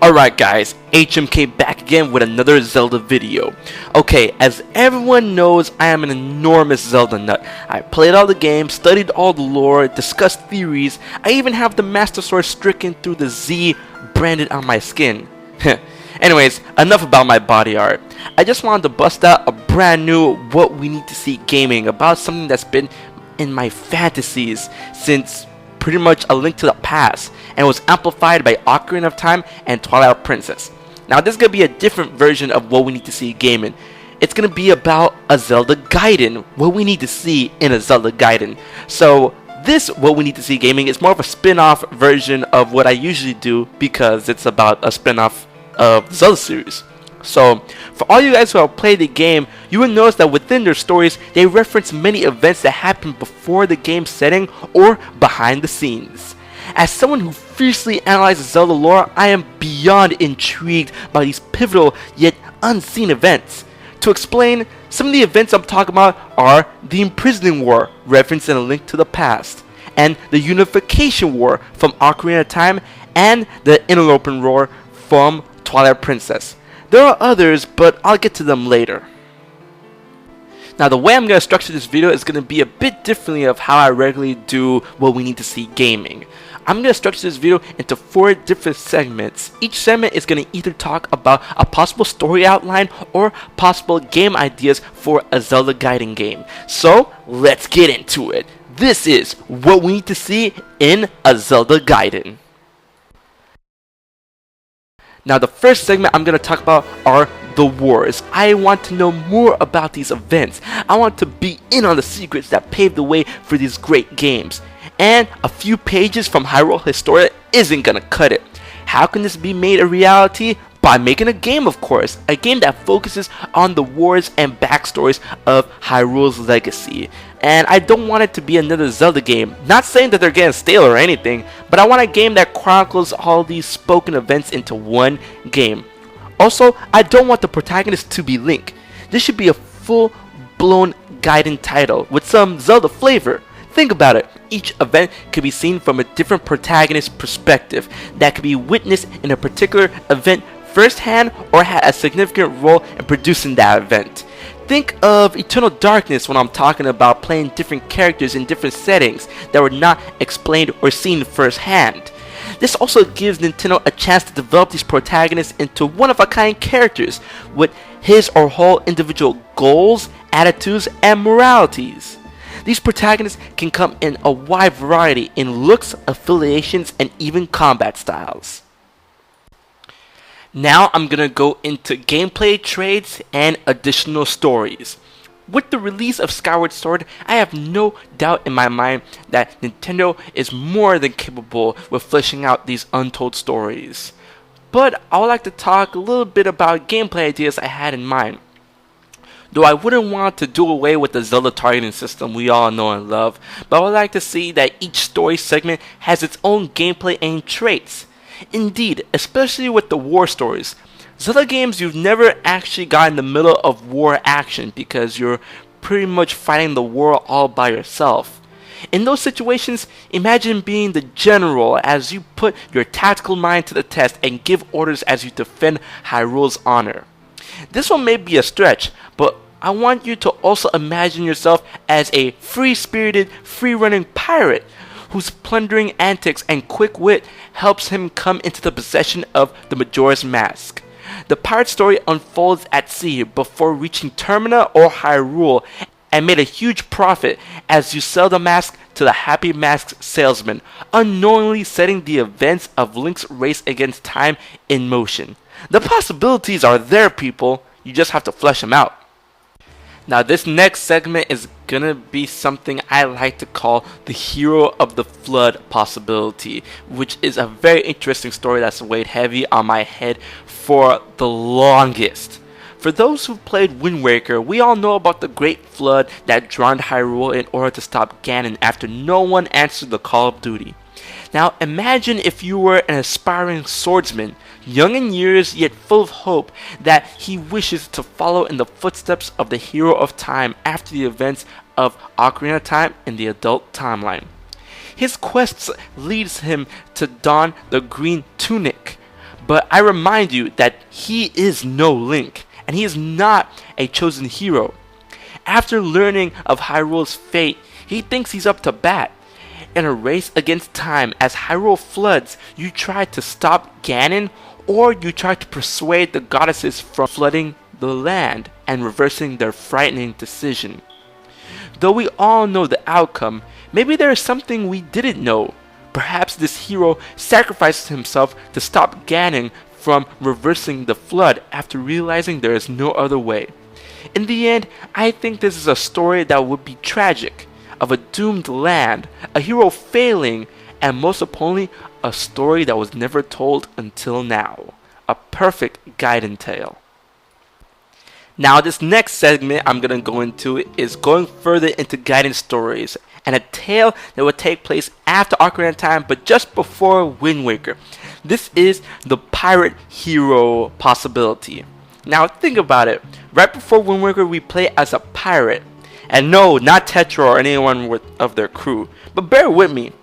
Alright guys, HMK back again with another Zelda video. Okay, as everyone knows, I am an enormous Zelda nut. I played all the games, studied all the lore, discussed theories. I even have the Master Sword stricken through the Z branded on my skin. Anyways, enough about my body art. I just wanted to bust out a brand new What We Need to See gaming about something that's been in my fantasies since pretty much A Link to the Past, and was amplified by Ocarina of Time and Twilight Princess. Now this is going to be a different version of What We Need to See gaming. It's going to be about a Zelda Gaiden, what we need to see in a Zelda Gaiden. So this What We Need to See gaming is more of a spin-off version of what I usually do because it's about a spin-off of the Zelda series. So, for all you guys who have played the game, you will notice that within their stories, they reference many events that happened before the game setting or behind the scenes. As someone who fiercely analyzes Zelda lore, I am beyond intrigued by these pivotal yet unseen events. To explain, some of the events I'm talking about are the Imprisoning War, referenced in A Link to the Past, and the Unification War from Ocarina of Time, and the Interloping War from Twilight Princess. There are others, but I'll get to them later. Now the way I'm going to structure this video is going to be a bit differently of how I regularly do What We Need to See gaming. I'm going to structure this video into 4 different segments. Each segment is going to either talk about a possible story outline or possible game ideas for a Zelda Gaiden game. So let's get into it. This is What We Need to See in a Zelda Gaiden. Now the first segment I'm going to talk about are the wars. I want to know more about these events. I want to be in on the secrets that paved the way for these great games. And a few pages from Hyrule Historia isn't going to cut it. How can this be made a reality? By making a game, of course. A game that focuses on the wars and backstories of Hyrule's legacy. And I don't want it to be another Zelda game. Not saying that they're getting stale or anything, but I want a game that chronicles all these spoken events into one game. Also, I don't want the protagonist to be Link. This should be a full-blown Gaiden title with some Zelda flavor. Think about it. Each event could be seen from a different protagonist perspective that could be witnessed in a particular event firsthand or had a significant role in producing that event. Think of Eternal Darkness when I'm talking about playing different characters in different settings that were not explained or seen firsthand. This also gives Nintendo a chance to develop these protagonists into one-of-a-kind characters with his or her individual goals, attitudes, and moralities. These protagonists can come in a wide variety in looks, affiliations, and even combat styles. Now I'm gonna go into gameplay traits and additional stories. With the release of Skyward Sword, I have no doubt in my mind that Nintendo is more than capable with fleshing out these untold stories. But I would like to talk a little bit about gameplay ideas I had in mind. Though I wouldn't want to do away with the Zelda targeting system we all know and love, but I would like to see that each story segment has its own gameplay and traits. Indeed, especially with the war stories. Zelda games, you've never actually got in the middle of war action because you're pretty much fighting the war all by yourself. In those situations, imagine being the general as you put your tactical mind to the test and give orders as you defend Hyrule's honor. This one may be a stretch, but I want you to also imagine yourself as a free-spirited, free-running pirate whose plundering antics and quick wit helps him come into the possession of the Majora's Mask. The pirate story unfolds at sea before reaching Termina or Hyrule and made a huge profit as you sell the mask to the Happy Mask salesman, unknowingly setting the events of Link's race against time in motion. The possibilities are there, people. You just have to flesh them out. Now this next segment is gonna be something I like to call the Hero of the Flood possibility, which is a very interesting story that's weighed heavy on my head for the longest. For those who played Wind Waker, we all know about the Great Flood that drowned Hyrule in order to stop Ganon after no one answered the call of duty. Now imagine if you were an aspiring swordsman, young in years yet full of hope that he wishes to follow in the footsteps of the hero of time after the events of Ocarina of Time in the adult timeline. His quest leads him to don the green tunic, But I remind you that he is no Link, and he is not a chosen hero. After learning of Hyrule's fate, he thinks he's up to bat. In a race against time, as Hyrule floods, you try to stop Ganon, or you try to persuade the goddesses from flooding the land and reversing their frightening decision. Though we all know the outcome, maybe there is something we didn't know. Perhaps this hero sacrificed himself to stop Ganon from reversing the flood after realizing there is no other way. In the end, I think this is a story that would be tragic, of a doomed land, a hero failing, and most importantly, a story that was never told until now. A perfect Gaiden tale. Now this next segment I'm going to go into is going further into Gaiden stories, and a tale that would take place after Ocarina of Time but just before Wind Waker. This is the pirate hero possibility. Now think about it. Right before Wind Waker we play as a pirate. And no, not Tetra or anyone of their crew. But bear with me.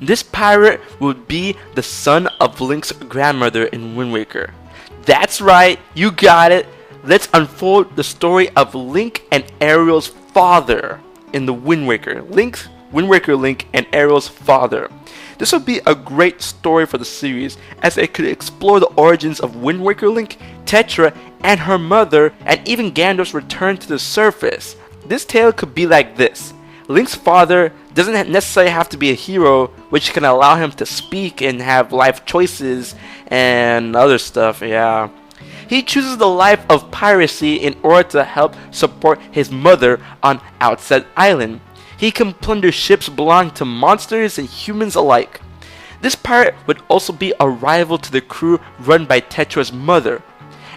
This pirate would be the son of Link's grandmother in Wind Waker. That's right, you got it. Let's unfold the story of Link and Ariel's father in the Wind Waker. Wind Waker Link and Ariel's father. This would be a great story for the series, as it could explore the origins of Wind Waker Link, Tetra, and her mother, and even Gandalf's return to the surface. This tale could be like this. Link's father doesn't necessarily have to be a hero, which can allow him to speak and have life choices and other stuff, yeah. He chooses the life of piracy in order to help support his mother on Outset Island. He can plunder ships belonging to monsters and humans alike. This pirate would also be a rival to the crew run by Tetra's mother.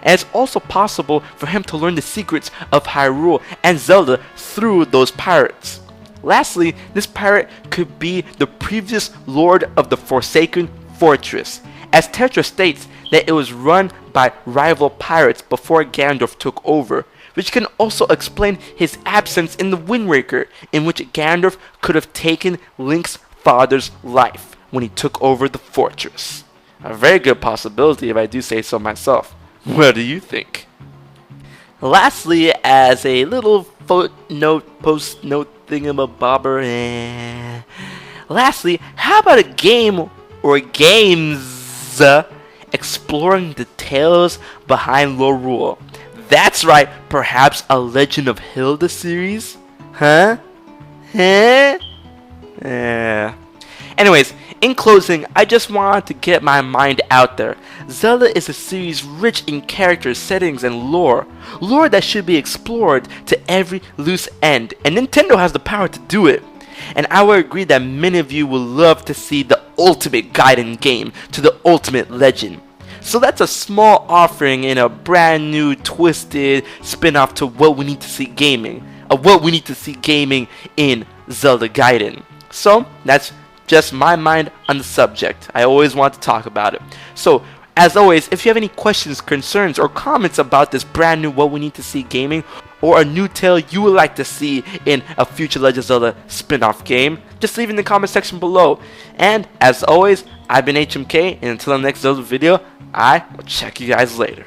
And it's also possible for him to learn the secrets of Hyrule and Zelda through those pirates. Lastly, this pirate could be the previous lord of the Forsaken Fortress, as Tetra states that it was run by rival pirates before Gandalf took over, which can also explain his absence in the Wind Waker, in which Gandalf could have taken Link's father's life when he took over the fortress. A very good possibility if I do say so myself. What do you think? Lastly, as a little footnote, post-note thingamabobber, lastly, how about a game or games exploring the tales behind Lorule? That's right, perhaps a Legend of Hilda series? Huh? Anyways, in closing, I just wanted to get my mind out there. Zelda is a series rich in characters, settings, and lore. Lore that should be explored to every loose end, and Nintendo has the power to do it. And I would agree that many of you would love to see the ultimate Gaiden game to the ultimate legend. So that's a small offering in a brand new, twisted spin-off to what we need to see gaming. What we need to see gaming in Zelda Gaiden. So that's just my mind on the subject. I always want to talk about it. So, as always, if you have any questions, concerns, or comments about this brand new What We Need to See gaming, or a new tale you would like to see in a future Legend of Zelda spin-off game, just leave it in the comment section below. And, as always, I've been HMK, and until the next Zelda video, I will check you guys later.